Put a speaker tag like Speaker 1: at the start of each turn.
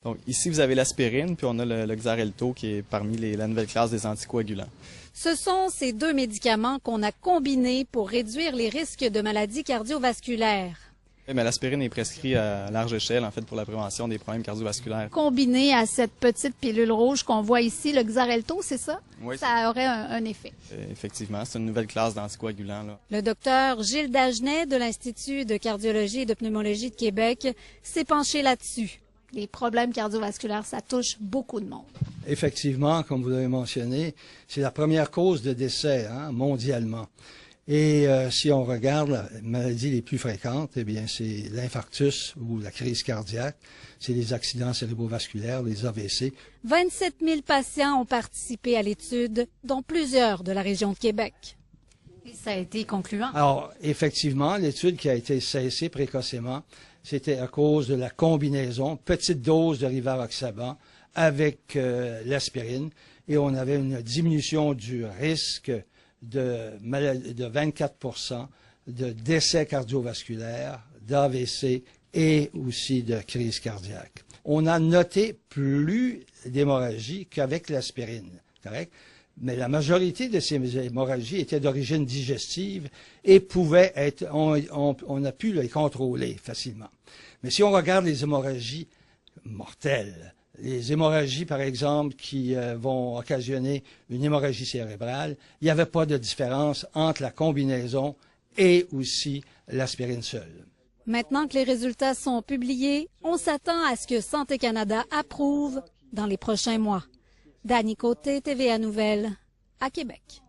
Speaker 1: Donc ici, vous avez l'aspirine, puis on a le Xarelto qui est parmi la nouvelle classe des anticoagulants.
Speaker 2: Ce sont ces deux médicaments qu'on a combinés pour réduire les risques de maladies cardiovasculaires.
Speaker 1: Mais l'aspirine est prescrite à large échelle, en fait, pour la prévention des problèmes cardiovasculaires.
Speaker 2: Combiné à cette petite pilule rouge qu'on voit ici, le Xarelto, c'est ça?
Speaker 1: Oui.
Speaker 2: Ça aurait un effet.
Speaker 1: Effectivement, c'est une nouvelle classe d'anticoagulants, là.
Speaker 2: Le docteur Gilles Dagenet de l'Institut de cardiologie et de pneumologie de Québec s'est penché là-dessus. Les problèmes cardiovasculaires, ça touche beaucoup de monde.
Speaker 3: Effectivement, comme vous l'avez mentionné, c'est la première cause de décès mondialement. Et si on regarde les maladies les plus fréquentes, eh bien, c'est l'infarctus ou la crise cardiaque, c'est les accidents cérébrovasculaires, les AVC.
Speaker 2: 27 000 patients ont participé à l'étude, dont plusieurs de la région de Québec. Et ça a été concluant.
Speaker 3: Alors, effectivement, l'étude qui a été cessée précocement, c'était à cause de la combinaison, petite dose de rivaroxaban avec l'aspirine, et on avait une diminution du risque de 24% de décès cardiovasculaires, d'AVC et aussi de crise cardiaque. On a noté plus d'hémorragie qu'avec l'aspirine, correct? Mais la majorité de ces hémorragies étaient d'origine digestive et pouvaient être, on a pu les contrôler facilement. Mais si on regarde les hémorragies mortelles, les hémorragies, par exemple, qui vont occasionner une hémorragie cérébrale, il n'y avait pas de différence entre la combinaison et aussi l'aspirine seule.
Speaker 2: Maintenant que les résultats sont publiés, on s'attend à ce que Santé Canada approuve dans les prochains mois. Dany Côté, TVA Nouvelles, à Québec.